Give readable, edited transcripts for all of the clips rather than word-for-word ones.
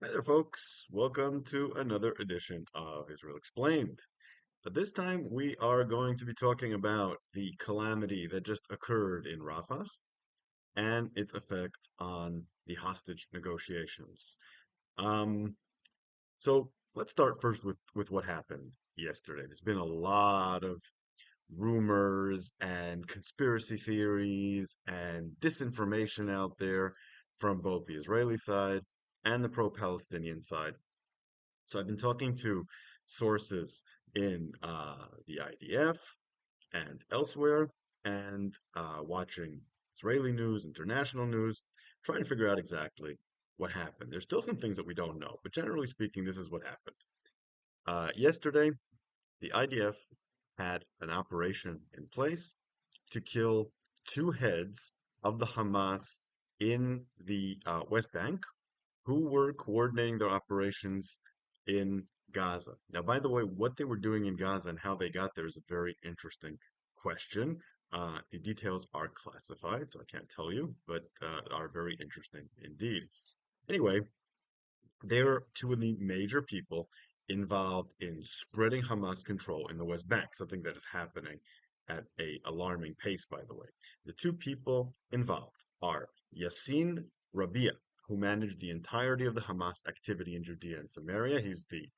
Hi there, folks. Welcome to another edition of Israel Explained. But this time we are going to be talking about the calamity that just occurred in Rafah and its effect on the hostage negotiations. Um, so let's start first with what happened yesterday. There's been a lot of rumors and conspiracy theories and disinformation out there from both the Israeli side and the pro-Palestinian side. So I've been talking to sources in the IDF and elsewhere, and watching Israeli news, international news, trying to figure out exactly what happened. There's still some things that we don't know, but generally speaking, this is what happened. Yesterday, the IDF had an operation in place to kill two heads of the Hamas in the West Bank who were coordinating their operations in Gaza. Now, by the way, what they were doing in Gaza and how they got there is a very interesting question. The details are classified, so I can't tell you, but are very interesting indeed. Anyway, they're two of the major people involved in spreading Hamas control in the West Bank, something that is happening at a alarming pace, by the way. The two people involved are Yassin Rabia, who managed the entirety of the Hamas activity in Judea and Samaria. He's the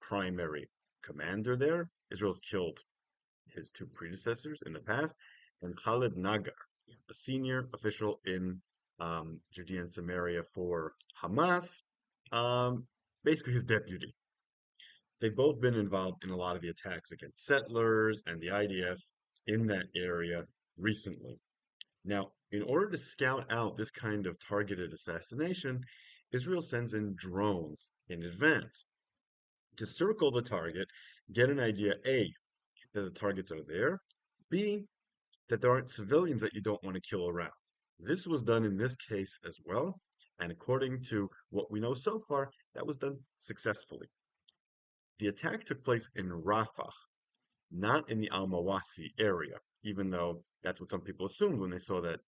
primary commander there. Israel's killed his two predecessors in the past, and Khalid Nagar, a senior official in Judea and Samaria for Hamas, um, basically his deputy. They've both been involved in a lot of the attacks against settlers and the IDF in that area recently. Now, in order to scout out this kind of targeted assassination, Israel sends in drones in advance to circle the target, get an idea A, that the targets are there, B, that there aren't civilians that you don't want to kill around. This was done in this case as well, and according to what we know so far, that was done successfully. The attack took place in Rafah, not in the Al Mawasi area, even though that's what some people assumed when they saw that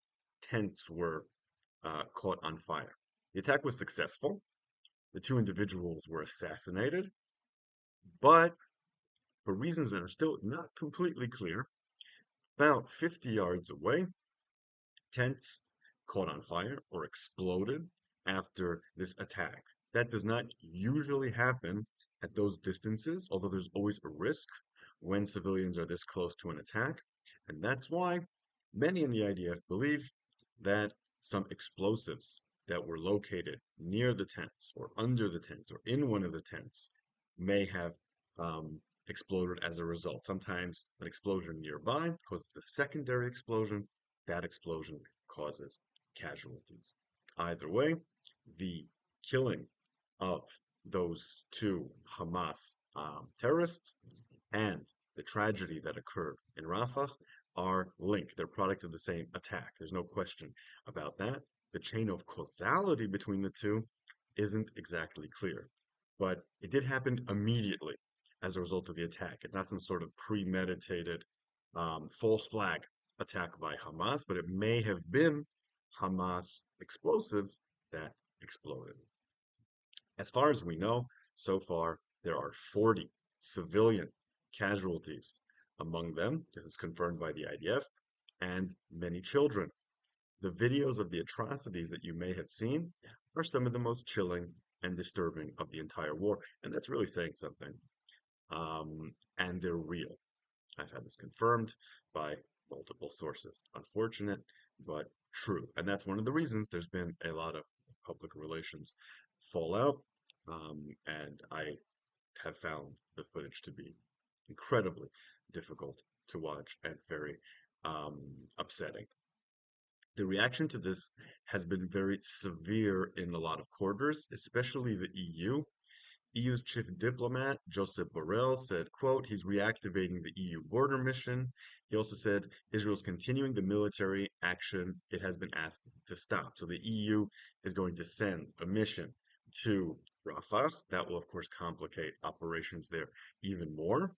tents were caught on fire. The attack was successful. The two individuals were assassinated, but for reasons that are still not completely clear, about 50 yards away, tents caught on fire or exploded after this attack. That does not usually happen at those distances, although there's always a risk when civilians are this close to an attack. And that's why many in the IDF believe that some explosives that were located near the tents or under the tents or in one of the tents may have exploded as a result. Sometimes an explosion nearby causes a secondary explosion. That explosion causes casualties. Either way, the killing of those two Hamas terrorists and the tragedy that occurred in Rafah are linked. They're products of the same attack. There's no question about that. The chain of causality between the two isn't exactly clear, but it did happen immediately as a result of the attack. It's not some sort of premeditated false flag attack by Hamas, but it may have been Hamas explosives that exploded. As far as we know, so far, there are 40 civilian casualties among them. This is confirmed by the IDF, and many children. The videos of the atrocities that you may have seen are some of the most chilling and disturbing of the entire war, and that's really saying something. And they're real. I've had this confirmed by multiple sources. Unfortunate, but true. And that's one of the reasons there's been a lot of public relations fallout. And I have found the footage to be incredibly difficult to watch and very upsetting. The reaction to this has been very severe in a lot of quarters, especially the EU. EU's chief diplomat, Joseph Borrell, said, quote, he's reactivating the EU border mission. He also said Israel's continuing the military action it has been asked to stop. So the EU is going to send a mission to Rafah. That will, of course, complicate operations there even more.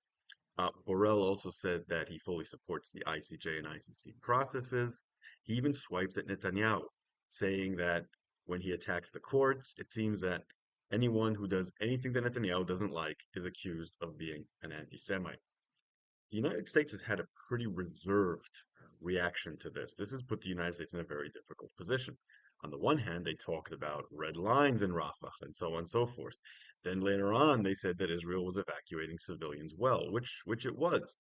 Borrell also said that he fully supports the ICJ and ICC processes. He even swiped at Netanyahu, saying that when he attacks the courts, it seems that Anyone who does anything that Netanyahu doesn't like is accused of being an anti-Semite. The United States has had a pretty reserved reaction to this. This has put the United States in a very difficult position. On the one hand, they talked about red lines in Rafah and so on and so forth. Then later on, they said that Israel was evacuating civilians well, which it was.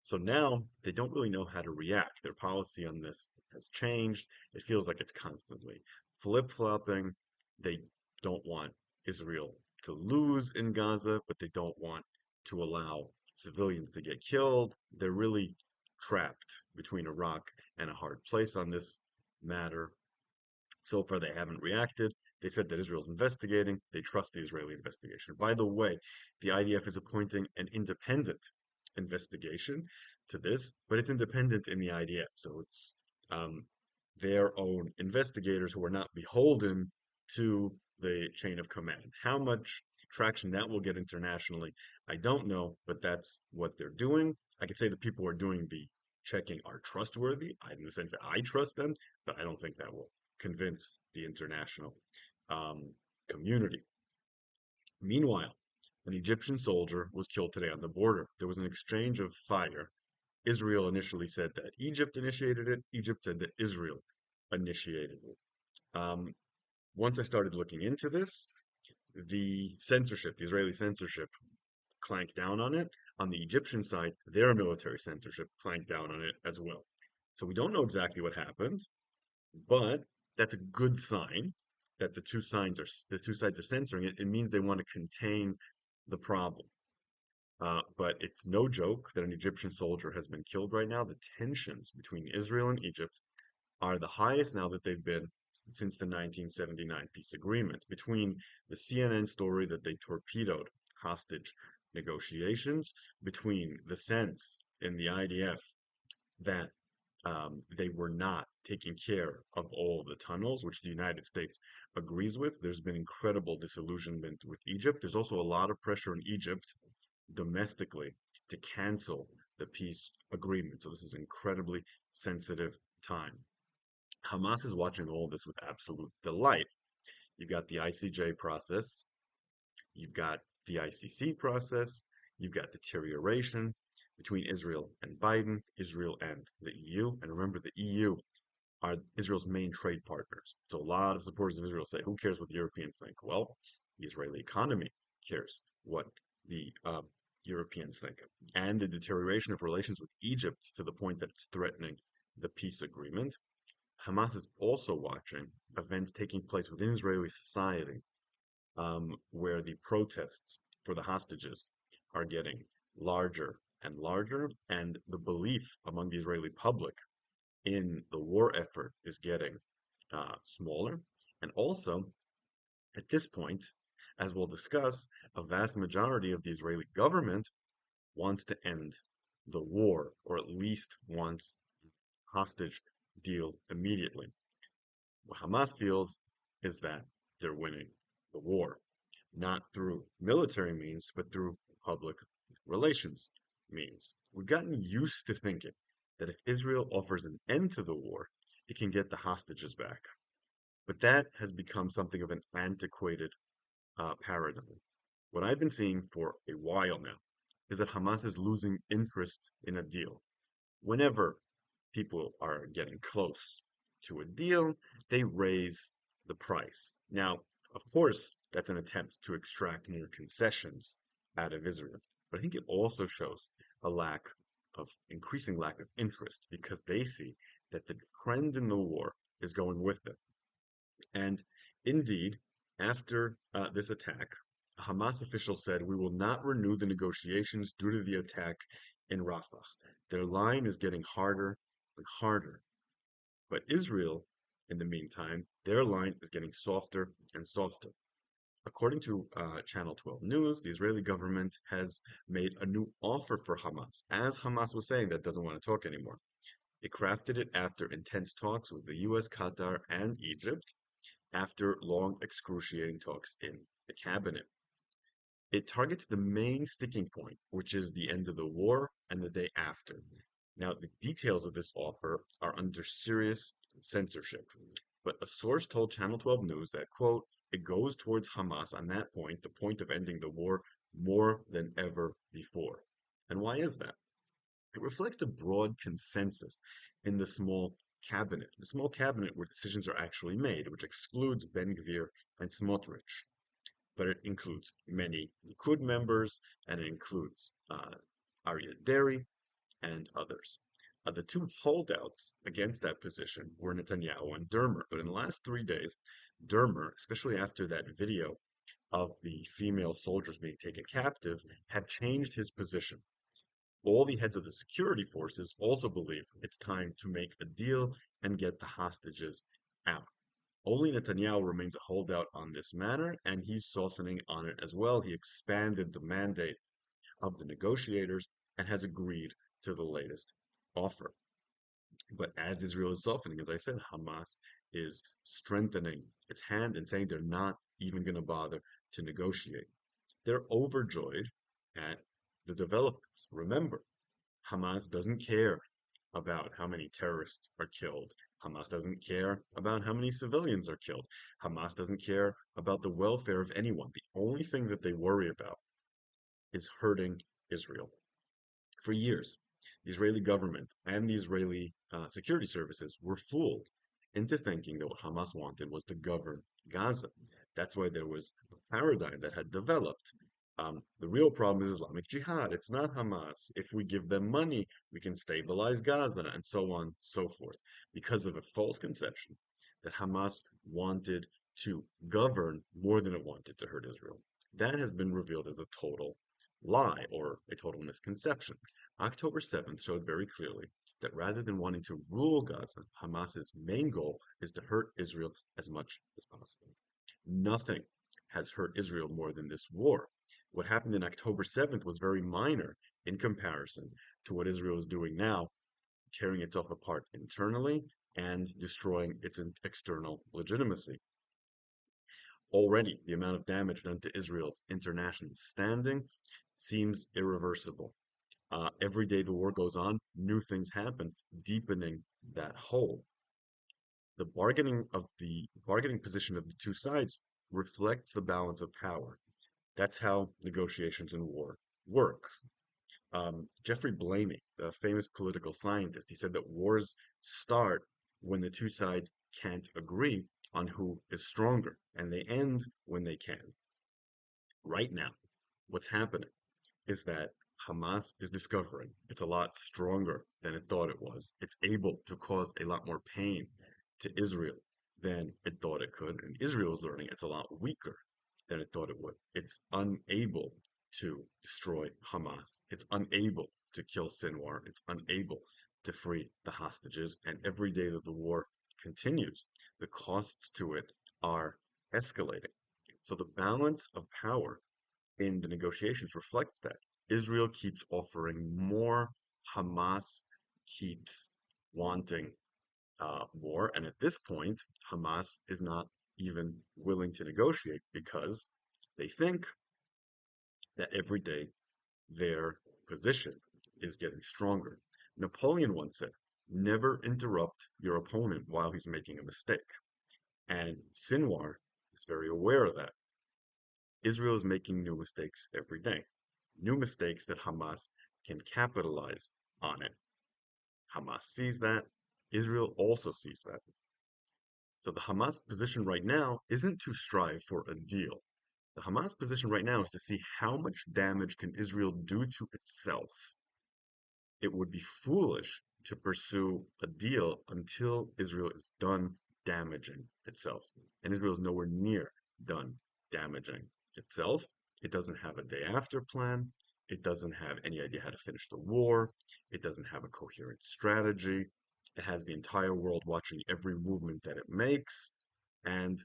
So now they don't really know how to react. Their policy on this has changed. It feels like it's constantly flip-flopping. They don't want Israel to lose in Gaza, but they don't want to allow civilians to get killed. They're really trapped between a rock and a hard place on this matter. So far, they haven't reacted. They said that Israel's investigating. They trust the Israeli investigation. By the way, the IDF is appointing an independent investigation to this, but it's independent in the IDF. So it's um, their own investigators who are not beholden to the chain of command. How much traction that will get internationally, I don't know, but that's what they're doing. I could say the people who are doing the checking are trustworthy, in the sense that I trust them, but I don't think that will convince the international um, community. Meanwhile, an Egyptian soldier was killed today on the border. There was an exchange of fire. Israel initially said that Egypt initiated it. Egypt said that Israel initiated it. Um, Once I started looking into this, the censorship, the Israeli censorship, clanked down on it. On the Egyptian side, their military censorship clanked down on it as well. So we don't know exactly what happened. But that's a good sign that the two sides are censoring it. It means they want to contain the problem. But it's no joke that an Egyptian soldier has been killed right now. The tensions between Israel and Egypt are the highest now that they've been since the 1979 peace agreement. Between the CNN story that they torpedoed hostage negotiations, between the sense in the IDF that they were not taking care of all the tunnels, which the United States agrees with. There's been incredible disillusionment with Egypt. There's also a lot of pressure in Egypt domestically to cancel the peace agreement. So this is an incredibly sensitive time. Hamas is watching all this with absolute delight. You've got the ICJ process, you've got the ICC process, you've got deterioration between Israel and Biden, Israel and the EU. And remember, the EU are Israel's main trade partners. So a lot of supporters of Israel say, who cares what the Europeans think? Well, the Israeli economy cares what the Europeans think. And the deterioration of relations with Egypt to the point that it's threatening the peace agreement. Hamas is also watching events taking place within Israeli society, where the protests for the hostages are getting larger and larger, and the belief among the Israeli public in the war effort is getting smaller. And also, at this point, as we'll discuss, a vast majority of the Israeli government wants to end the war, or at least wants hostage deal immediately. What Hamas feels is that they're winning the war, not through military means, but through public relations means. We've gotten used to thinking that if Israel offers an end to the war, it can get the hostages back. But that has become something of an antiquated paradigm. What I've been seeing for a while now is that Hamas is losing interest in a deal. Whenever people are getting close to a deal, they raise the price. Now, of course, that's an attempt to extract more concessions out of Israel. But I think it also shows a increasing lack of interest because they see that the trend in the war is going with them. And indeed, after this attack, a Hamas official said, "We will not renew the negotiations due to the attack in Rafah." Their line is getting harder and harder. But Israel, in the meantime, their line is getting softer and softer. According to Channel 12 News, the Israeli government has made a new offer for Hamas, as Hamas was saying that doesn't want to talk anymore. It crafted it after intense talks with the US, Qatar, and Egypt, after long, excruciating talks in the cabinet. It targets the main sticking point, which is the end of the war and the day after. Now, the details of this offer are under serious censorship, but a source told Channel 12 News that, quote, It goes towards Hamas on that point, the point of ending the war, more than ever before. And why is that? It reflects a broad consensus in the small cabinet where decisions are actually made, which excludes Ben-Gvir and Smotrich, but it includes many Likud members, and it includes Aryeh Deri and others. The two holdouts against that position were Netanyahu and Dermer, but in the last 3 days, Dermer, especially after that video of the female soldiers being taken captive, had changed his position. All the heads of the security forces also believe it's time to make a deal and get the hostages out. Only Netanyahu remains a holdout on this matter, and he's softening on it as well. He expanded the mandate of the negotiators and has agreed to the latest offer. But as Israel is softening, as I said, Hamas is strengthening its hand and saying they're not even going to bother to negotiate. They're overjoyed at the developments. Remember, Hamas doesn't care about how many terrorists are killed. Hamas doesn't care about how many civilians are killed. Hamas doesn't care about the welfare of anyone. The only thing that they worry about is hurting Israel. For years, the Israeli government and the Israeli security services were fooled into thinking that what Hamas wanted was to govern Gaza. That's why there was a paradigm that had developed. The real problem is Islamic Jihad. It's not Hamas. If we give them money, we can stabilize Gaza, and so on, so forth, because of a false conception that Hamas wanted to govern more than it wanted to hurt Israel. That has been revealed as a total lie or a total misconception. October 7th showed very clearly that rather than wanting to rule Gaza, Hamas's main goal is to hurt Israel as much as possible. Nothing has hurt Israel more than this war. What happened in October 7th was very minor in comparison to what Israel is doing now, tearing itself apart internally and destroying its external legitimacy. Already, the amount of damage done to Israel's international standing seems irreversible. Every day the war goes on, new things happen, deepening that hole. The bargaining position of the two sides reflects the balance of power. That's how negotiations in war work. Jeffrey Blamey, a famous political scientist, he said that wars start when the two sides can't agree on who is stronger, and they end when they can. Right now, what's happening is that Hamas is discovering it's a lot stronger than it thought it was. It's able to cause a lot more pain to Israel than it thought it could, and Israel is learning it's a lot weaker than it thought it would. It's unable to destroy Hamas. It's unable to kill Sinwar. It's unable to free the hostages. And every day that the war continues, the costs to it are escalating. So the balance of power in the negotiations reflects that. Israel keeps offering more. Hamas keeps wanting more. And at this point, Hamas is not even willing to negotiate because they think that every day their position is getting stronger. Napoleon once said, never interrupt your opponent while he's making a mistake. And Sinwar is very aware of that. Israel is making new mistakes every day. New mistakes that Hamas can capitalize on it. Hamas sees that. Israel also sees that. So the Hamas position right now isn't to strive for a deal. The Hamas position right now is to see how much damage can Israel do to itself. It would be foolish to pursue a deal until Israel is done damaging itself. And Israel is nowhere near done damaging itself. It doesn't have a day after plan. It doesn't have any idea how to finish the war. It doesn't have a coherent strategy. It has the entire world watching every movement that it makes. And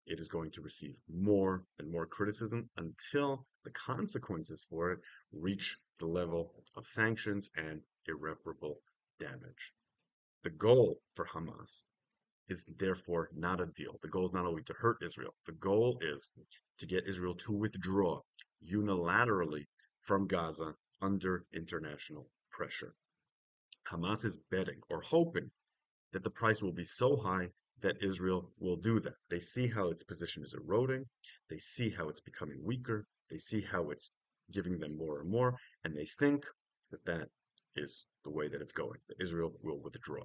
it is going to receive more and more criticism until the consequences for it reach the level of sanctions and irreparable damage. The goal for Hamas is therefore not a deal. The goal is not only to hurt Israel, the goal is to get Israel to withdraw unilaterally from Gaza under international pressure. Hamas is betting or hoping that the price will be so high that Israel will do that. They see how its position is eroding. They see how it's becoming weaker. They see how it's giving them more and more, and they think that that is the way that it's going, that Israel will withdraw.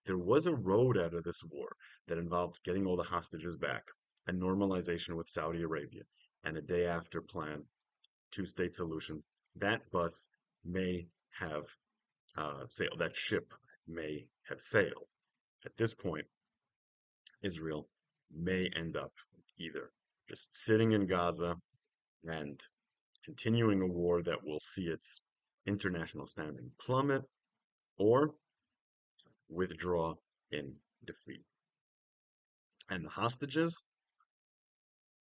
There was a road out of this war that involved getting all the hostages back, and normalization with Saudi Arabia, and a day after plan, two-state solution. That bus may have sailed, that ship may have sailed. At this point, Israel may end up either just sitting in Gaza and continuing a war that will see its international standing plummet, or withdraw in defeat. And the hostages,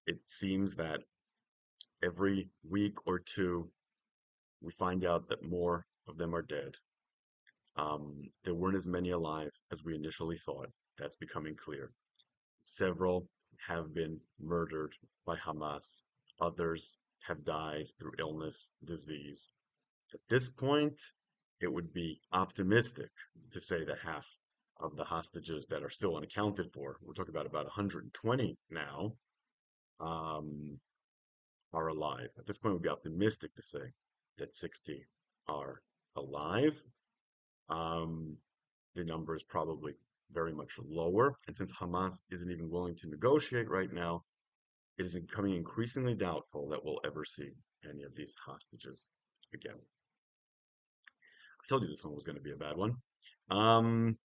it seems that every week or two we find out that more of them are dead. There weren't as many alive as we initially thought. That's becoming clear. Several have been murdered by Hamas. Others have died through illness, disease. At this point, it would be optimistic to say that half of the hostages that are still unaccounted for, we're talking about 120 now, um, are alive. At this point, it would be optimistic to say that 60 are alive. Um, the number is probably very much lower. And since Hamas isn't even willing to negotiate right now, it is becoming increasingly doubtful that we'll ever see any of these hostages again. I told you this one was going to be a bad one. Um,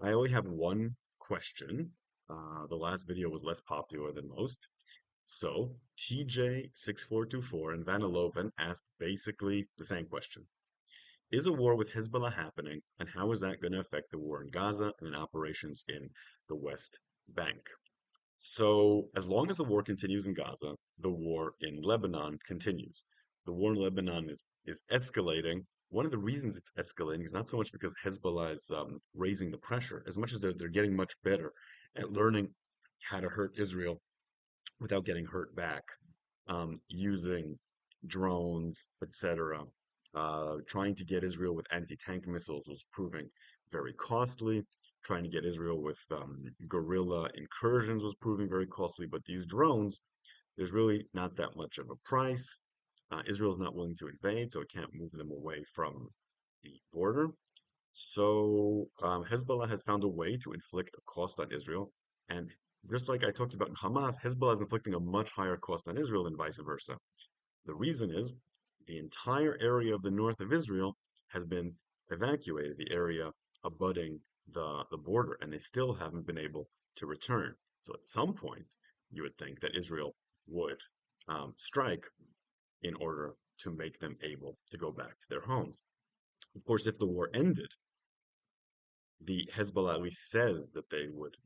I only have one question. The last video was less popular than most. So TJ6424 and Vanilovan asked basically the same question. Is a war with Hezbollah happening, and how is that going to affect the war in Gaza and operations in the West Bank? So, as long as the war continues in Gaza, the war in Lebanon continues. The war in Lebanon is escalating. One of the reasons it's escalating is not so much because Hezbollah is raising the pressure, as much as they're getting much better at learning how to hurt Israel without getting hurt back, using drones, etc. Trying to get Israel with anti-tank missiles was proving very costly. Trying to get Israel with guerrilla incursions was proving very costly. But these drones, there's really not that much of a price. Israel's not willing to invade, so it can't move them away from the border. So Hezbollah has found a way to inflict a cost on Israel. And just like I talked about in Hamas, Hezbollah is inflicting a much higher cost on Israel than vice versa. The reason is the entire area of the north of Israel has been evacuated, the area abutting the border, and they still haven't been able to return. So at some point, you would think that Israel would strike in order to make them able to go back to their homes. Of course, if the war ended, the Hezbollah at least says that they would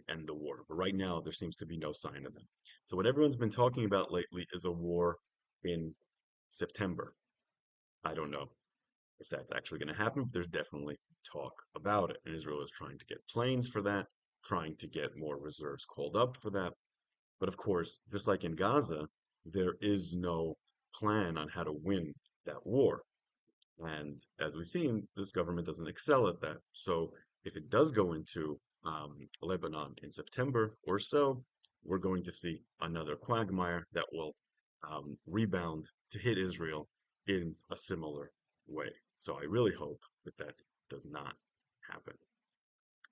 end the war. But right now, there seems to be no sign of them. So what everyone's been talking about lately is a war in September. I don't know if that's actually going to happen, but there's definitely talk about it. And Israel is trying to get planes for that, trying to get more reserves called up for that. But of course, just like in Gaza, there is no plan on how to win that war. And as we've seen, this government doesn't excel at that. So if it does go into Lebanon in September or so, we're going to see another quagmire that will rebound to hit Israel in a similar way. So I really hope that that does not happen.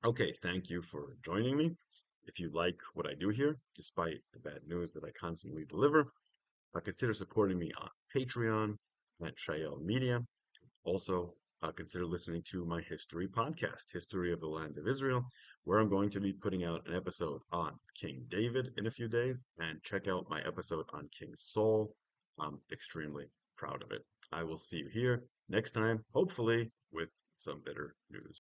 Okay, thank you for joining me. If you like what I do here, despite the bad news that I constantly deliver, consider supporting me on Patreon at Shael Media. Also, consider listening to my history podcast, History of the Land of Israel, where I'm going to be putting out an episode on King David in a few days, and check out my episode on King Saul. I'm extremely proud of it. I will see you here next time, hopefully with some better news.